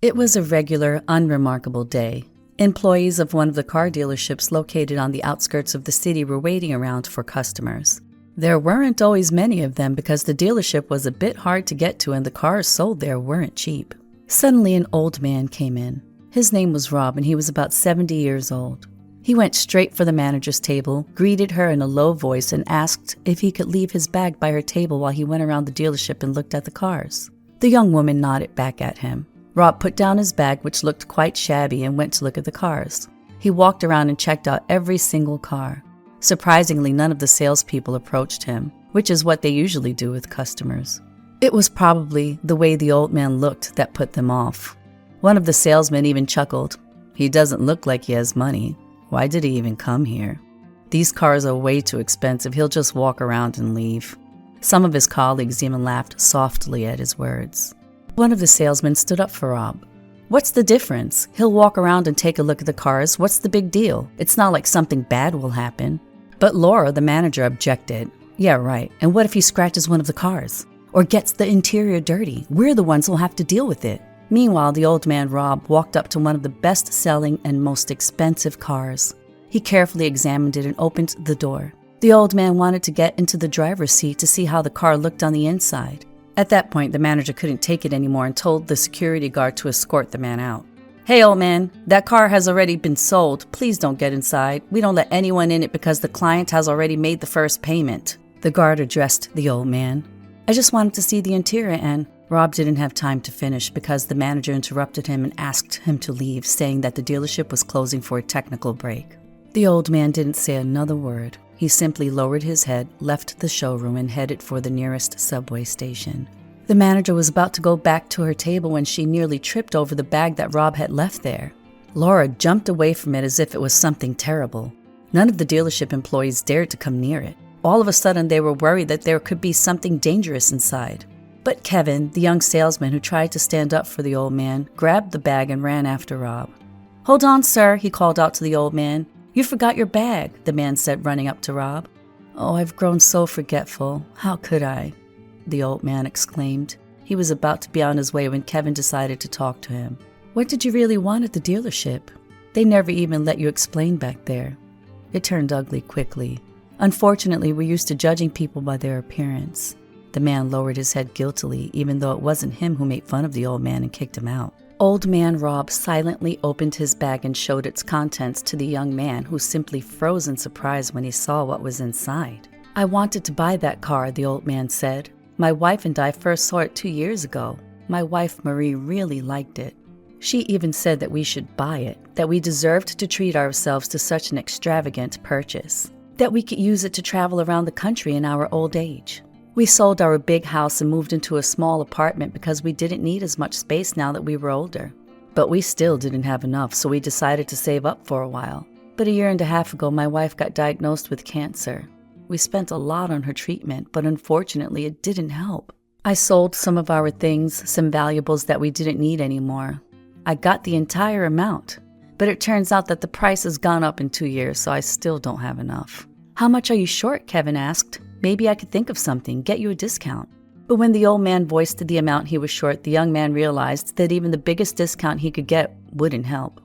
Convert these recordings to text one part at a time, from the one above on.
It was a regular, unremarkable day. Employees of one of the car dealerships located on the outskirts of the city were waiting around for customers. There weren't always many of them because the dealership was a bit hard to get to and the cars sold there weren't cheap. Suddenly an old man came in. His name was Rob and he was about 70 years old. He went straight for the manager's table, greeted her in a low voice and asked if he could leave his bag by her table while he went around the dealership and looked at the cars. The young woman nodded back at him. Rob put down his bag, which looked quite shabby, and went to look at the cars. He walked around and checked out every single car. Surprisingly, none of the salespeople approached him, which is what they usually do with customers. It was probably the way the old man looked that put them off. One of the salesmen even chuckled. "He doesn't look like he has money. Why did he even come here? These cars are way too expensive. He'll just walk around and leave." Some of his colleagues even laughed softly at his words. One of the salesmen stood up for Rob. "What's the difference? He'll walk around and take a look at the cars. What's the big deal? It's not like something bad will happen." But Laura, the manager, objected. "Yeah, right. And what if he scratches one of the cars? Or gets the interior dirty? We're the ones who'll have to deal with it." Meanwhile, the old man Rob walked up to one of the best-selling and most expensive cars. He carefully examined it and opened the door. The old man wanted to get into the driver's seat to see how the car looked on the inside. At that point, the manager couldn't take it anymore and told the security guard to escort the man out. "Hey, old man, that car has already been sold. Please don't get inside. We don't let anyone in it because the client has already made the first payment." The guard addressed the old man. "I just wanted to see the interior and—" Rob didn't have time to finish because the manager interrupted him and asked him to leave, saying that the dealership was closing for a technical break. The old man didn't say another word. He simply lowered his head, left the showroom, and headed for the nearest subway station. The manager was about to go back to her table when she nearly tripped over the bag that Rob had left there. Laura jumped away from it as if it was something terrible. None of the dealership employees dared to come near it. All of a sudden, they were worried that there could be something dangerous inside. But Kevin, the young salesman who tried to stand up for the old man, grabbed the bag and ran after Rob. "Hold on, sir," he called out to the old man. "You forgot your bag," the man said, running up to Rob. "Oh, I've grown so forgetful. How could I?" the old man exclaimed. He was about to be on his way when Kevin decided to talk to him. "What did you really want at the dealership? They never even let you explain back there." It turned ugly quickly. Unfortunately, we're used to judging people by their appearance. The man lowered his head guiltily, even though it wasn't him who made fun of the old man and kicked him out. Old man Rob silently opened his bag and showed its contents to the young man, who simply froze in surprise when he saw what was inside. "I wanted to buy that car," the old man said. "My wife and I first saw it 2 years ago. My wife, Marie, really liked it. She even said that we should buy it, that we deserved to treat ourselves to such an extravagant purchase, that we could use it to travel around the country in our old age. We sold our big house and moved into a small apartment because we didn't need as much space now that we were older. But we still didn't have enough, so we decided to save up for a while. But 1.5 years ago, my wife got diagnosed with cancer. We spent a lot on her treatment, but unfortunately it didn't help. I sold some of our things, some valuables that we didn't need anymore. I got the entire amount, but it turns out that the price has gone up in 2 years, so I still don't have enough." "How much are you short?" Kevin asked. "Maybe I could think of something, get you a discount." But when the old man voiced the amount he was short, the young man realized that even the biggest discount he could get wouldn't help.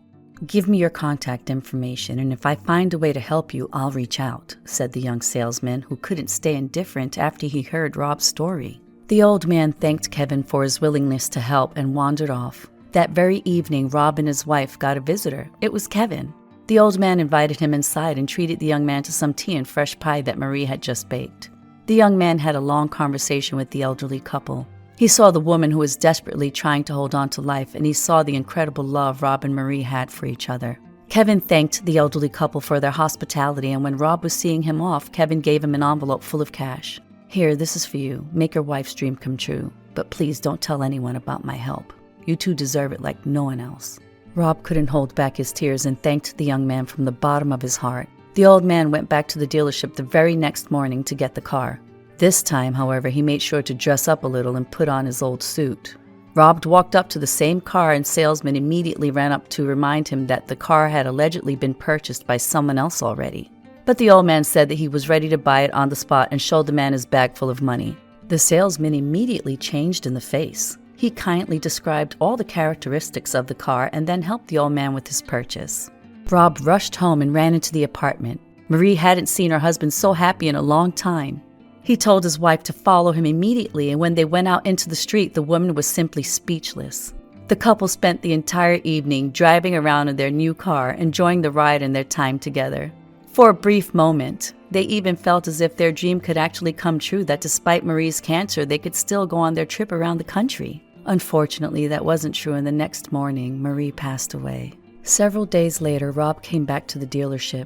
"Give me your contact information, and if I find a way to help you, I'll reach out," said the young salesman, who couldn't stay indifferent after he heard Rob's story. The old man thanked Kevin for his willingness to help and wandered off. That very evening, Rob and his wife got a visitor. It was Kevin. The old man invited him inside and treated the young man to some tea and fresh pie that Marie had just baked. The young man had a long conversation with the elderly couple. He saw the woman who was desperately trying to hold on to life, and he saw the incredible love Rob and Marie had for each other. Kevin thanked the elderly couple for their hospitality, and when Rob was seeing him off, Kevin gave him an envelope full of cash. "Here, this is for you. Make your wife's dream come true. But please don't tell anyone about my help. You two deserve it like no one else." Rob couldn't hold back his tears and thanked the young man from the bottom of his heart. The old man went back to the dealership the very next morning to get the car. This time, however, he made sure to dress up a little and put on his old suit. Rob walked up to the same car and salesman immediately ran up to remind him that the car had allegedly been purchased by someone else already. But the old man said that he was ready to buy it on the spot and showed the man his bag full of money. The salesman immediately changed in the face. He kindly described all the characteristics of the car and then helped the old man with his purchase. Rob rushed home and ran into the apartment. Marie hadn't seen her husband so happy in a long time. He told his wife to follow him immediately, and when they went out into the street, the woman was simply speechless. The couple spent the entire evening driving around in their new car, enjoying the ride and their time together. For a brief moment, they even felt as if their dream could actually come true, that despite Marie's cancer, they could still go on their trip around the country. Unfortunately, that wasn't true, and the next morning, Marie passed away. Several days later, Rob came back to the dealership.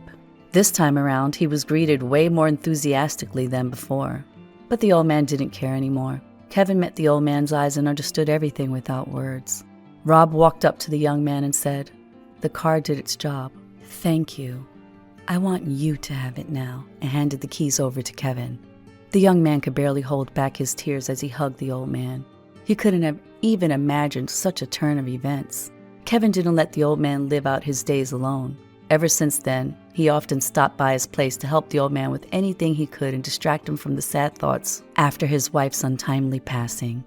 This time around, he was greeted way more enthusiastically than before. But the old man didn't care anymore. Kevin met the old man's eyes and understood everything without words. Rob walked up to the young man and said, "The car did its job. Thank you. I want you to have it now," and handed the keys over to Kevin. The young man could barely hold back his tears as he hugged the old man. He couldn't have even imagined such a turn of events. Kevin didn't let the old man live out his days alone. Ever since then, he often stopped by his place to help the old man with anything he could and distract him from the sad thoughts after his wife's untimely passing.